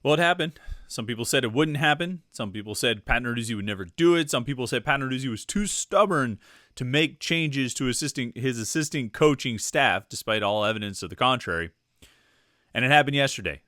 Well, it happened. Some people said it wouldn't happen. Some people said Pat Narduzzi would never do it. Some people said Pat Narduzzi was too stubborn to make changes to his assistant coaching staff, despite all evidence of the contrary. And it happened yesterday.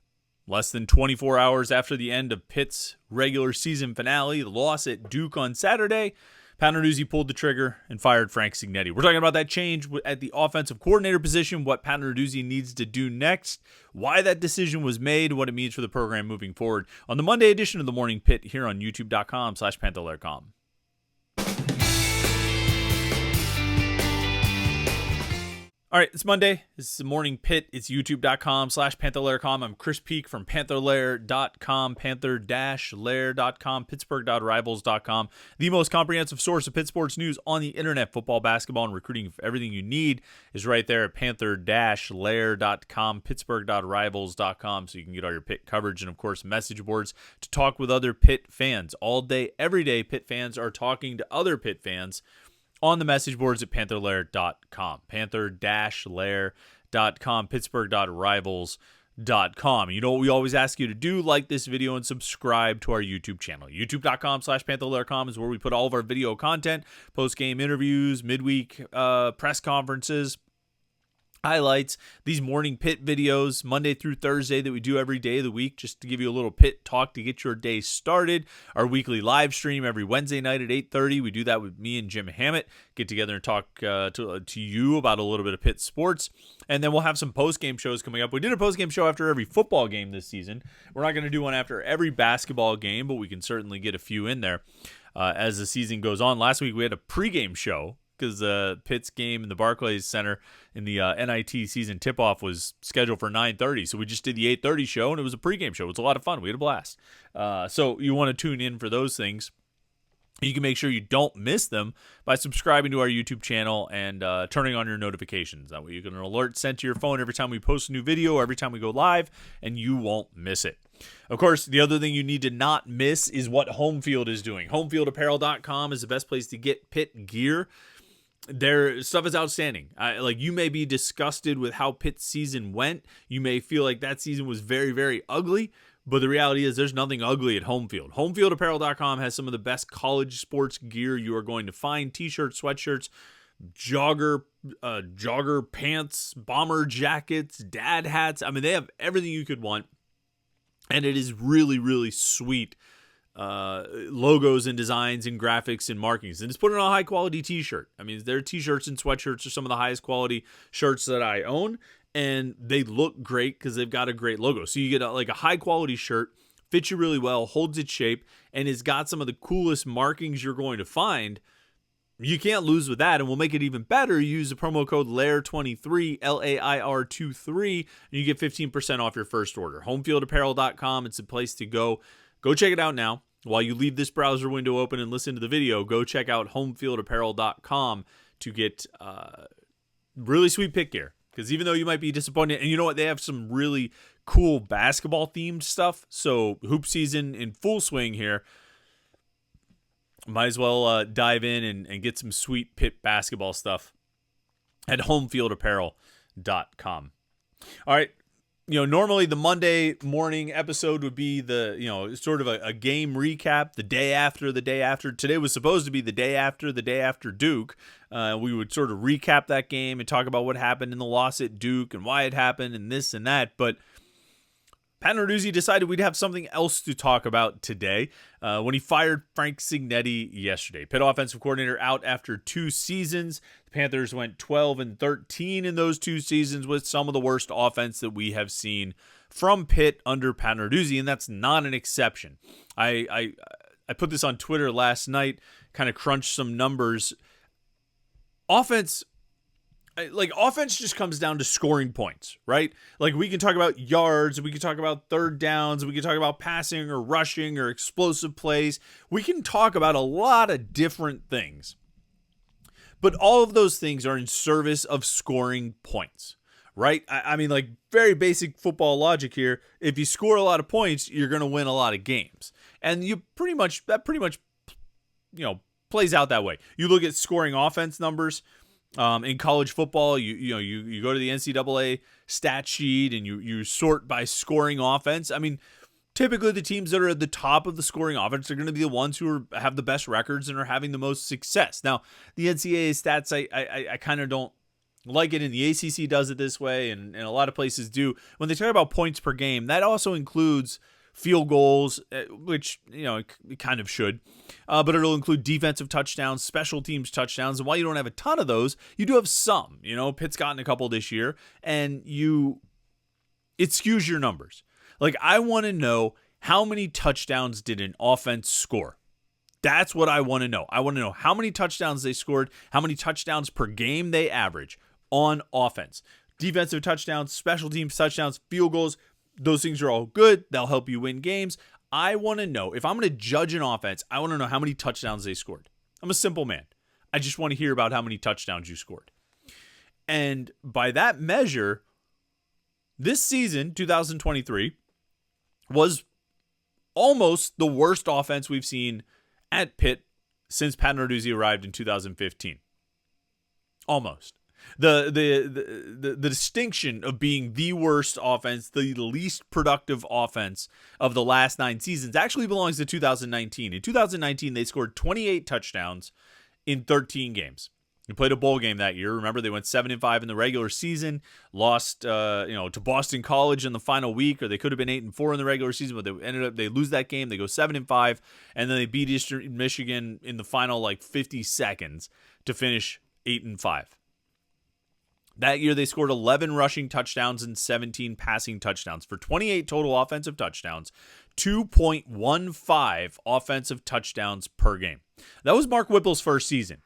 Less than 24 hours after the end of Pitt's regular season finale, the loss at Duke on Saturday, Pat Narduzzi pulled the trigger and fired Frank Cignetti. We're talking about that change at the offensive coordinator position, what Pat Narduzzi needs to do next, why that decision was made, what it means for the program moving forward on the Monday edition of the Morning Pitt here on youtube.com/Panther-Lair.com. All right, it's Monday. This is the Morning Pitt. It's youtube.com/Panther-Lair.com. I'm Chris Peak from Panther-Lair.com, Panther-Lair.com, Pittsburgh.rivals.com. The most comprehensive source of Pitt sports news on the internet, football, basketball, and recruiting. Everything you need is right there at Panther-Lair.com, Pittsburgh.rivals.com, so you can get all your Pitt coverage and, of course, message boards to talk with other Pitt fans. All day, every day, Pitt fans are talking to other Pitt fans on the message boards at Panther-Lair.com, Panther-Lair.com, Pittsburgh.rivals.com. You know what we always ask you to do? Like this video and subscribe to our YouTube channel. YouTube.com/Panther-Lair.com is where we put all of our video content, post-game interviews, midweek press conferences, highlights, these Morning Pitt videos, Monday through Thursday, that we do every day of the week, just to give you a little Pitt talk to get your day started. Our weekly live stream every Wednesday night at 8:30. We do that with me and Jim Hammett. Get together and talk to you about a little bit of Pitt sports. And then we'll have some post-game shows coming up. We did a post-game show after every football game this season. We're not going to do one after every basketball game, but we can certainly get a few in there as the season goes on. Last week we had a pregame show, because Pitt's game in the Barclays Center in the NIT season tip-off was scheduled for 9:30. So we just did the 8:30 show, and it was a pregame show. It was a lot of fun. We had a blast. So you want to tune in for those things. You can make sure you don't miss them by subscribing to our YouTube channel and turning on your notifications. That way you get an alert sent to your phone every time we post a new video, every time we go live, and you won't miss it. Of course, the other thing you need to not miss is what HomeField is doing. HomeFieldApparel.com is the best place to get Pitt gear. Their stuff is outstanding. You may be disgusted with how Pitt's season went. You may feel like that season was very, very ugly. But the reality is there's nothing ugly at HomeField. HomeFieldApparel.com has some of the best college sports gear you are going to find. T-shirts, sweatshirts, jogger pants, bomber jackets, dad hats. I mean, they have everything you could want. And it is really, really sweet logos and designs and graphics and markings, and it's put on a high quality t-shirt. I mean, their t-shirts and sweatshirts are some of the highest quality shirts that I own, and they look great because they've got a great logo. So you get a high quality shirt, fits you really well, holds its shape, and it's got some of the coolest markings you're going to find. You can't lose with that, and we'll make it even better. Use the promo code LAIR23, LAIR23, and you get 15% off your first order. HomeFieldApparel.com, it's a place to go. Go check it out now. While you leave this browser window open and listen to the video, go check out HomeFieldApparel.com to get really sweet Pitt gear. Because even though you might be disappointed, and you know what, they have some really cool basketball-themed stuff. So hoop season in full swing here. Might as well dive in and get some sweet Pitt basketball stuff at HomeFieldApparel.com. All right. Normally the Monday morning episode would be sort of a game recap, the day after. Today was supposed to be the day after Duke. We would sort of recap that game and talk about what happened in the loss at Duke and why it happened and this and that. But Pat Narduzzi decided we'd have something else to talk about today when he fired Frank Cignetti yesterday. Pitt offensive coordinator out after 2 seasons. The Panthers went 12-13 in those 2 seasons with some of the worst offense that we have seen from Pitt under Pat Narduzzi, and that's not an exception. I put this on Twitter last night, kind of crunched some numbers. Offense just comes down to scoring points, right? Like, we can talk about yards, we can talk about third downs, we can talk about passing or rushing or explosive plays. We can talk about a lot of different things. But all of those things are in service of scoring points, right? I mean, very basic football logic here. If you score a lot of points, you're going to win a lot of games. And that pretty much plays out that way. You look at scoring offense numbers. In college football, you go to the NCAA stat sheet and you sort by scoring offense. I mean, typically the teams that are at the top of the scoring offense are going to be the ones who have the best records and are having the most success. Now, the NCAA stats, I kind of don't like it, and the ACC does it this way, and a lot of places do. When they talk about points per game, that also includes field goals, which, it kind of should, but it'll include defensive touchdowns, special teams touchdowns, and while you don't have a ton of those, you do have some. Pitt's gotten a couple this year, and it skews your numbers. Like, I want to know how many touchdowns did an offense score. That's what I want to know. I want to know how many touchdowns they scored, how many touchdowns per game they average on offense. Defensive touchdowns, special teams touchdowns, field goals, those things are all good. They'll help you win games. I want to know, if I'm going to judge an offense, I want to know how many touchdowns they scored. I'm a simple man. I just want to hear about how many touchdowns you scored. And by that measure, this season, 2023, was almost the worst offense we've seen at Pitt since Pat Narduzzi arrived in 2015. Almost. The distinction of being the worst offense, the least productive offense of the last 9 seasons actually belongs to 2019. In 2019, they scored 28 touchdowns in 13 games. They played a bowl game that year. Remember, they went 7-5 in the regular season, lost to Boston College in the final week, or they could have been 8-4 in the regular season, but they lose that game. They go 7-5, and then they beat Eastern Michigan in the final 50 seconds to finish 8-5. That year, they scored 11 rushing touchdowns and 17 passing touchdowns for 28 total offensive touchdowns, 2.15 offensive touchdowns per game. That was Mark Whipple's first season.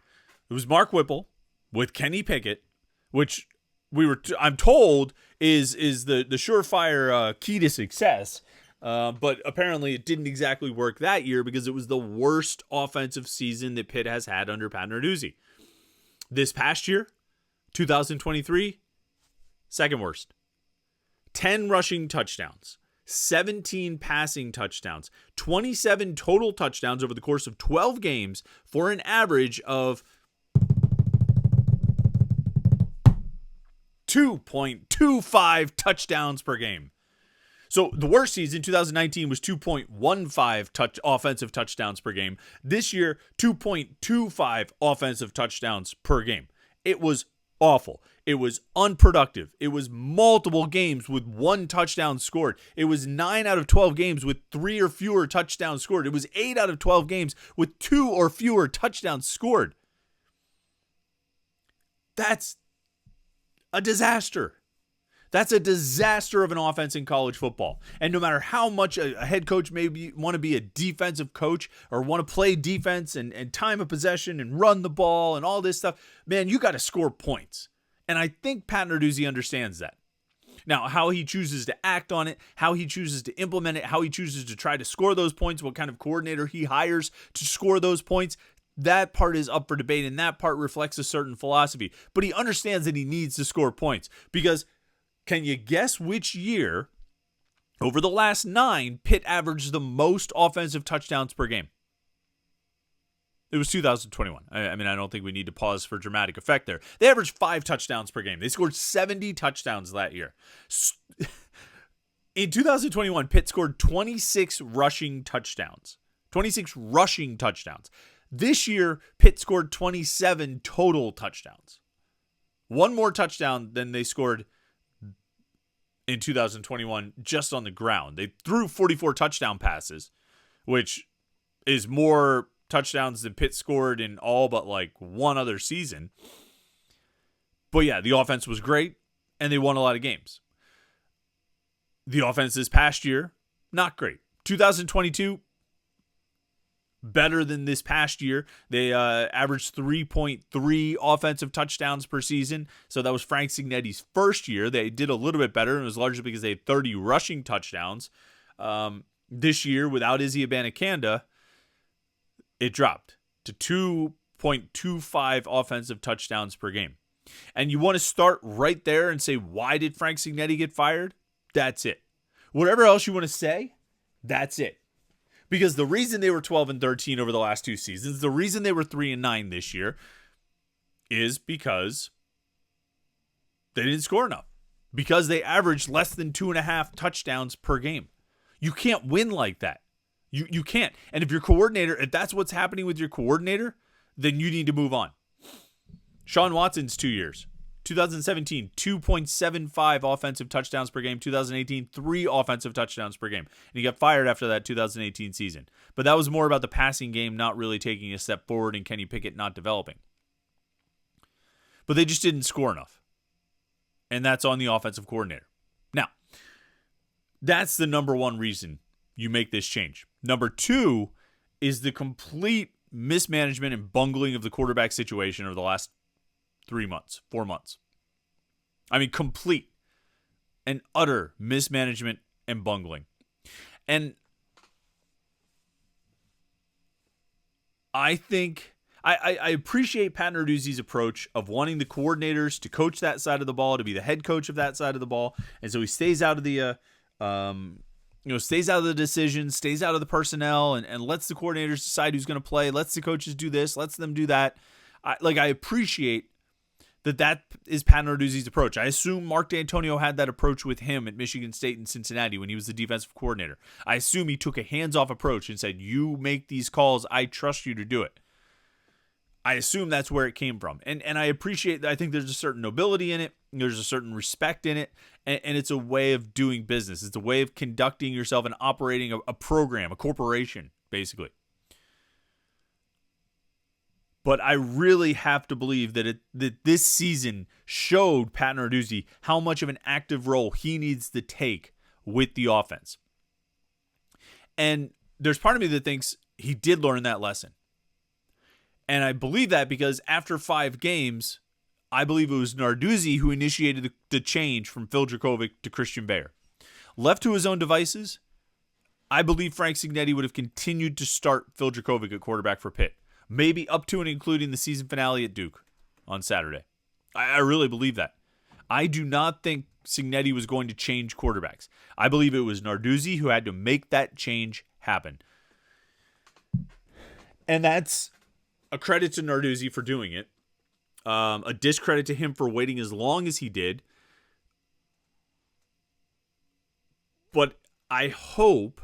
It was Mark Whipple with Kenny Pickett, which I'm told is the surefire key to success. But apparently it didn't exactly work that year because it was the worst offensive season that Pitt has had under Pat Narduzzi. This past year, 2023, second worst. 10 rushing touchdowns, 17 passing touchdowns, 27 total touchdowns over the course of 12 games for an average of 2.25 touchdowns per game. So the worst season, 2019, was 2.15 offensive touchdowns per game. This year, 2.25 offensive touchdowns per game. It was awful. It was unproductive. It was multiple games with 1 touchdown scored. It was 9 out of 12 games with 3 or fewer touchdowns scored. It was 8 out of 12 games with 2 or fewer touchdowns scored. That's a disaster. That's a disaster of an offense in college football. And no matter how much a head coach maybe want to be a defensive coach or want to play defense and time of possession and run the ball and all this stuff, man, you got to score points. And I think Pat Narduzzi understands that. Now, how he chooses to act on it, how he chooses to implement it, how he chooses to try to score those points, what kind of coordinator he hires to score those points, that part is up for debate, and that part reflects a certain philosophy. But he understands that he needs to score points because can you guess which year over the last 9 Pitt averaged the most offensive touchdowns per game? It was 2021. I mean, I don't think we need to pause for dramatic effect there. They averaged 5 touchdowns per game. They scored 70 touchdowns that year. In 2021, Pitt scored 26 rushing touchdowns. 26 rushing touchdowns. This year, Pitt scored 27 total touchdowns. 1 more touchdown than they scored in 2021 just on the ground. They threw 44 touchdown passes, which is more touchdowns than Pitt scored in all but one other season. But yeah, the offense was great, and they won a lot of games. The offense this past year, not great. 2022, better than this past year. They averaged 3.3 offensive touchdowns per season. So that was Frank Cignetti's first year. They did a little bit better, and it was largely because they had 30 rushing touchdowns. This year, without Izzy Abanikanda, it dropped to 2.25 offensive touchdowns per game. And you want to start right there and say, why did Frank Cignetti get fired? That's it. Whatever else you want to say, that's it. Because the reason they were 12-13 over the last 2 seasons, the reason they were 3-9 this year is because they didn't score enough. Because they averaged less than 2.5 touchdowns per game. You can't win like that. You can't. And if if that's what's happening with your coordinator, then you need to move on. Sean Watson's 2 years. 2017, 2.75 offensive touchdowns per game. 2018, 3 offensive touchdowns per game. And he got fired after that 2018 season. But that was more about the passing game not really taking a step forward and Kenny Pickett not developing. But they just didn't score enough. And that's on the offensive coordinator. Now, that's the number one reason you make this change. Number 2 is the complete mismanagement and bungling of the quarterback situation over the last 4 months. I mean, complete and utter mismanagement and bungling. And I think I appreciate Pat Narduzzi's approach of wanting the coordinators to coach that side of the ball, to be the head coach of that side of the ball. And so he stays out of the stays out of the decisions, stays out of the personnel, and lets the coordinators decide who's going to play, lets the coaches do this, lets them do that. I appreciate that is Pat Narduzzi's approach. I assume Mark D'Antonio had that approach with him at Michigan State and Cincinnati when he was the defensive coordinator. I assume he took a hands-off approach and said, you make these calls, I trust you to do it. I assume that's where it came from. And I appreciate that. I think there's a certain nobility in it. There's a certain respect in it. And it's a way of doing business. It's a way of conducting yourself and operating a program, a corporation, basically. But I really have to believe that this season showed Pat Narduzzi how much of an active role he needs to take with the offense. And there's part of me that thinks he did learn that lesson. And I believe that because after 5 games, I believe it was Narduzzi who initiated the change from Phil Dracovic to Christian Veer. Left to his own devices, I believe Frank Cignetti would have continued to start Phil Dracovic at quarterback for Pitt. Maybe up to and including the season finale at Duke on Saturday. I really believe that. I do not think Cignetti was going to change quarterbacks. I believe it was Narduzzi who had to make that change happen. And that's a credit to Narduzzi for doing it. A discredit to him for waiting as long as he did. But I hope,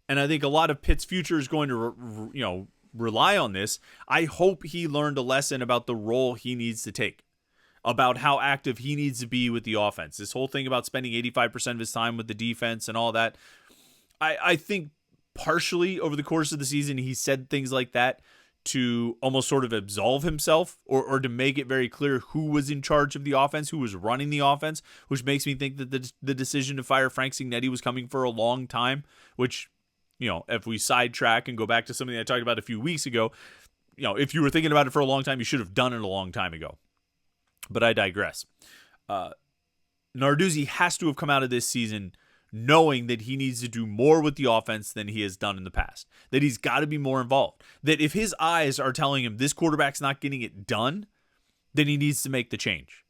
and I think a lot of Pitt's future is going to, rely on this. I hope he learned a lesson about the role he needs to take, about how active he needs to be with the offense. This whole thing about spending 85% of his time with the defense and all that. I think partially over the course of the season, he said things like that to almost sort of absolve himself or to make it very clear who was in charge of the offense, who was running the offense, which makes me think that the decision to fire Frank Cignetti was coming for a long time, which, if we sidetrack and go back to something I talked about a few weeks ago, if you were thinking about it for a long time, you should have done it a long time ago. But I digress. Narduzzi has to have come out of this season knowing that he needs to do more with the offense than he has done in the past, that he's got to be more involved, that if his eyes are telling him this quarterback's not getting it done, then he needs to make the change.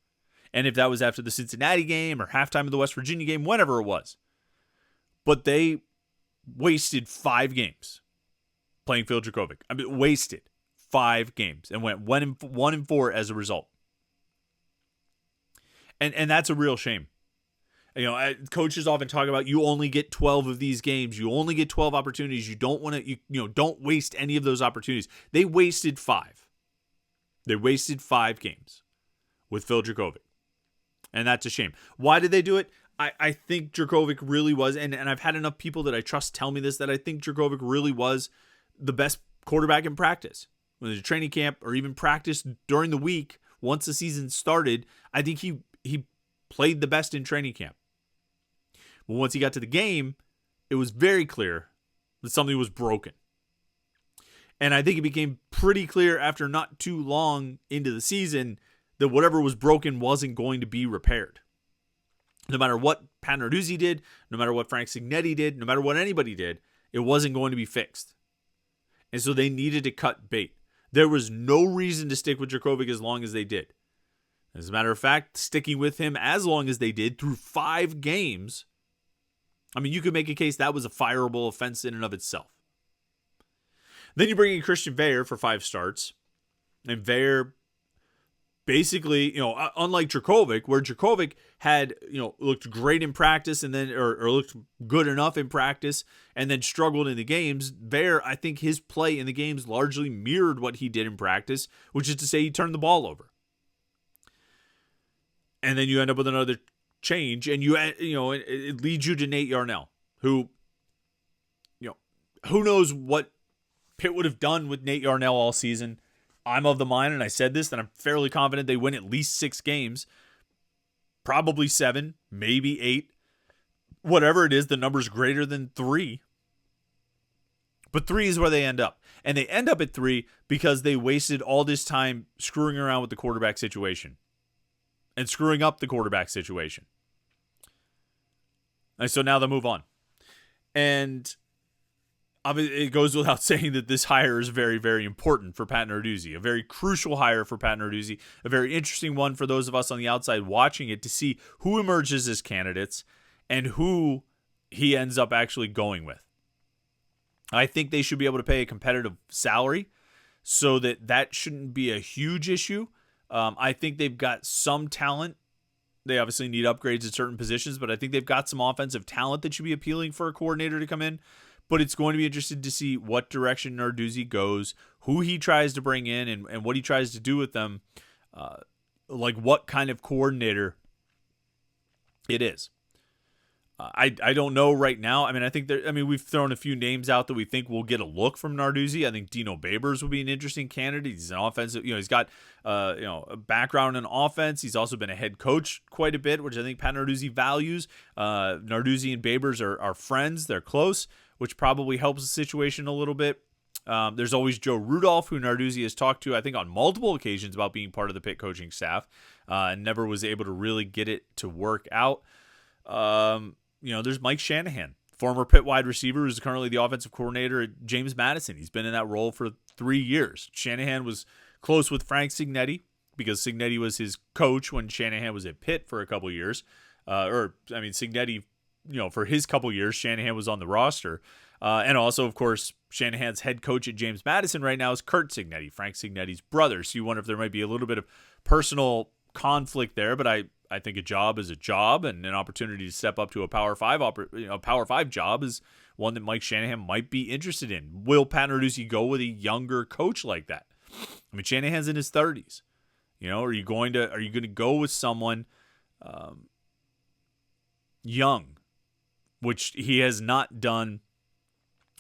And if that was after the Cincinnati game or halftime of the West Virginia game, whatever it was. But they wasted 5 games playing Phil Dracovic. Wasted 5 games and went 1-4 as a result. And that's a real shame. Coaches often talk about you only get 12 of these games. You only get 12 opportunities. You don't want to, don't waste any of those opportunities. They wasted 5. They wasted 5 games with Phil Dracovic. And that's a shame. Why did they do it? I think Dracovic really was, and I've had enough people that I trust tell me this, that I think Dracovic really was the best quarterback in practice. When there's a training camp or even practice during the week, once the season started, I think he played the best in training camp. But once he got to the game, it was very clear that something was broken. And I think it became pretty clear after not too long into the season that whatever was broken wasn't going to be repaired. No matter what Pat Narduzzi did, no matter what Frank Cignetti did, no matter what anybody did, it wasn't going to be fixed. And so they needed to cut bait. There was no reason to stick with Dracovic as long as they did. As a matter of fact, sticking with him as long as they did through 5 games, you could make a case that was a fireable offense in and of itself. Then you bring in Christian Veer for 5 starts. And Veer basically, unlike Dracovic, where Dracovic had, looked great in practice and then, or looked good enough in practice and then struggled in the games, Veer, I think his play in the games largely mirrored what he did in practice, which is to say he turned the ball over. And then you end up with another change, and it leads you to Nate Yarnell, who, who knows what Pitt would have done with Nate Yarnell all season. I'm of the mind, and I said this, that I'm fairly confident they win at least 6 games. Probably 7, maybe 8. Whatever it is, the number's greater than 3. But 3 is where they end up. And they end up at 3 because they wasted all this time screwing around with the quarterback situation. And screwing up the quarterback situation. And so now they move on. And it goes without saying that this hire is very, very important for Pat Narduzzi. A very crucial hire for Pat Narduzzi. A very interesting one for those of us on the outside watching it to see who emerges as candidates and who he ends up actually going with. I think they should be able to pay a competitive salary so that shouldn't be a huge issue. I think they've got some talent. They obviously need upgrades at certain positions, but I think they've got some offensive talent that should be appealing for a coordinator to come in. But it's going to be interesting to see what direction Narduzzi goes, who he tries to bring in, and what he tries to do with them, like what kind of coordinator it is. I don't know right now. I mean, I think we've thrown a few names out that we think will get a look from Narduzzi. I think Dino Babers would be an interesting candidate. He's an offensive, he's got a background in offense. He's also been a head coach quite a bit, which I think Pat Narduzzi values. Narduzzi and Babers are friends. They're close, which probably helps the situation a little bit. There's always Joe Rudolph, who Narduzzi has talked to, I think, on multiple occasions about being part of the Pitt coaching staff, and never was able to really get it to work out. There's Mike Shanahan, former Pitt wide receiver, who's currently the offensive coordinator at James Madison. He's been in that role for 3 years. Shanahan was close with Frank Cignetti because Cignetti was his coach when Shanahan was at Pitt for a couple years. Cignetti, for his couple years, Shanahan was on the roster. And also, of course, Shanahan's head coach at James Madison right now is Curt Cignetti, Frank Cignetti's brother. So you wonder if there might be a little bit of personal conflict there, but I think a job is a job, and an opportunity to step up to a Power 5 job is one that Mike Shanahan might be interested in. Will Pat Narduzzi go with a younger coach like that? I mean, Shanahan's in his 30s. Are you going to go with someone young, which he has not done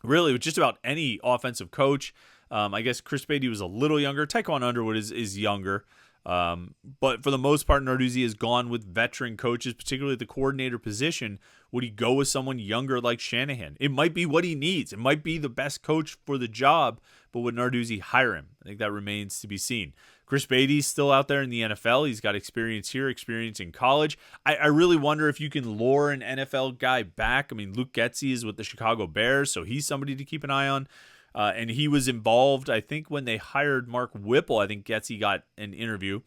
really with just about any offensive coach? I guess Chris Beatty was a little younger. Taekwon Underwood is younger. But for the most part, Narduzzi has gone with veteran coaches, particularly the coordinator position. Would he go with someone younger like Shanahan? It might be what he needs. It might be the best coach for the job, but would Narduzzi hire him? I think that remains to be seen. Chris Beatty's still out there in the NFL. He's got experience here, experience in college. I really wonder if you can lure an NFL guy back. I mean, Luke Getsy is with the Chicago Bears, so he's somebody to keep an eye on. And he was involved, I think, when they hired Mark Whipple. I think Getsy got an interview.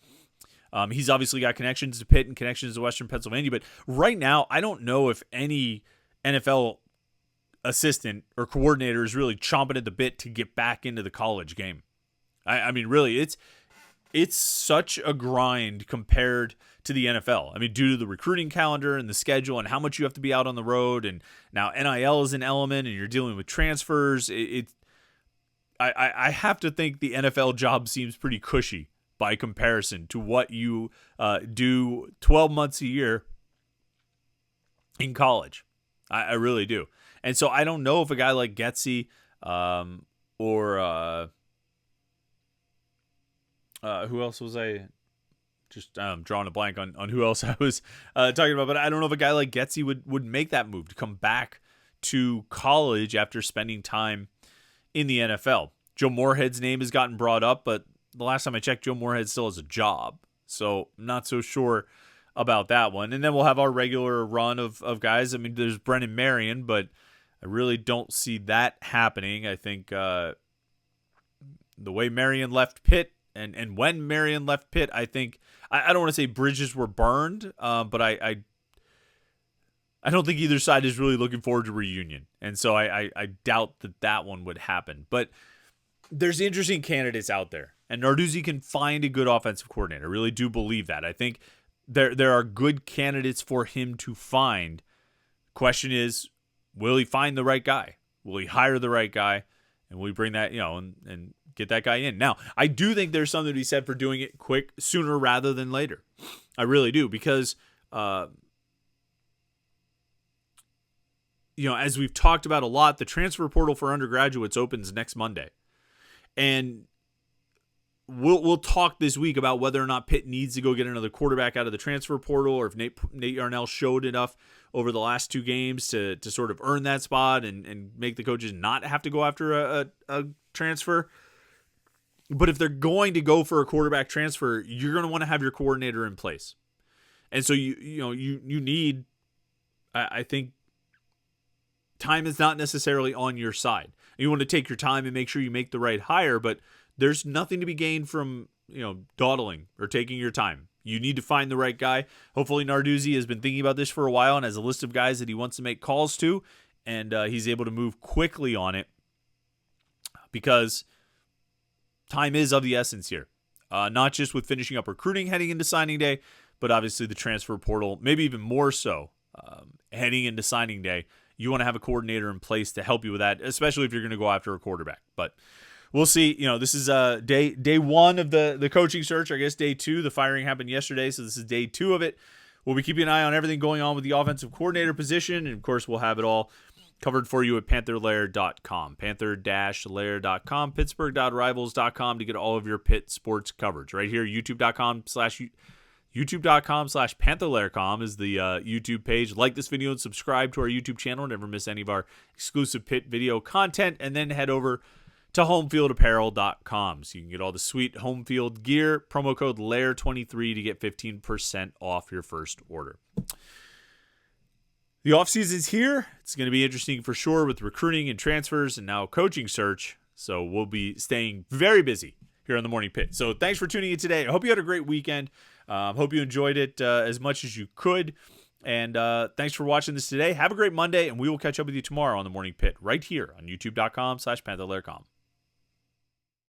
He's obviously got connections to Pitt and connections to Western Pennsylvania. But right now, I don't know if any NFL assistant or coordinator is really chomping at the bit to get back into the college game. I mean, really, it's such a grind compared to the NFL. I mean, due to the recruiting calendar and the schedule and how much you have to be out on the road. And now NIL is an element and you're dealing with transfers. I have to think the NFL job seems pretty cushy by comparison to what you do 12 months a year in college. I really do. And so I don't know if a guy like Getsy or who else was I just drawing a blank on who else I was talking about, but I don't know if a guy like Getsy would make that move to come back to college after spending time in the NFL. Joe Moorhead's name has gotten brought up, but the last time I checked, Joe Moorhead still has a job. So I'm not so sure about that one. And then we'll have our regular run of guys. I mean, there's Brennan Marion, but I really don't see that happening. I think the way Marion left Pitt and when Marion left Pitt, I think, I don't want to say bridges were burned, but I don't think either side is really looking forward to reunion. And so I doubt that one would happen. But there's interesting candidates out there. And Narduzzi can find a good offensive coordinator. I really do believe that. I think there are good candidates for him to find. Question is, will he find the right guy? Will he hire the right guy? And will he bring that, and get that guy in? Now, I do think there's something to be said for doing it quick, sooner rather than later. I really do, because, as we've talked about a lot, the transfer portal for undergraduates opens next Monday. And we'll talk this week about whether or not Pitt needs to go get another quarterback out of the transfer portal, or if Nate Yarnell showed enough over the last 2 games to sort of earn that spot and make the coaches not have to go after a transfer. But if they're going to go for a quarterback transfer, you're going to want to have your coordinator in place. And so you need, I think, time is not necessarily on your side. You want to take your time and make sure you make the right hire, but there's nothing to be gained from, dawdling or taking your time. You need to find the right guy. Hopefully Narduzzi has been thinking about this for a while and has a list of guys that he wants to make calls to, and he's able to move quickly on it, because time is of the essence here. Not just with finishing up recruiting heading into signing day, but obviously the transfer portal, maybe even more so heading into signing day. You want to have a coordinator in place to help you with that, especially if you're going to go after a quarterback. But we'll see. This is day 1 of the coaching search. I guess day 2. The firing happened yesterday, so this is day 2 of it. We'll be keeping an eye on everything going on with the offensive coordinator position, and of course we'll have it all covered for you at Panther-Lair.com. Panther-Lair.com, Pittsburgh.rivals.com to get all of your Pitt sports coverage. Right here, YouTube.com/Panther-Lair.com is the YouTube page. Like this video and subscribe to our YouTube channel. Never miss any of our exclusive Pitt video content. And then head over to HomeField Apparel.com so you can get all the sweet HomeField gear. Promo code LAIR23 to get 15% off your first order. The offseason's here. It's going to be interesting for sure with recruiting and transfers and now coaching search. So we'll be staying very busy here on the Morning Pit. So thanks for tuning in today. I hope you had a great weekend. Hope you enjoyed it as much as you could. And thanks for watching this today. Have a great Monday, and we will catch up with you tomorrow on the Morning Pit right here on YouTube.com/Panther-Lair.com.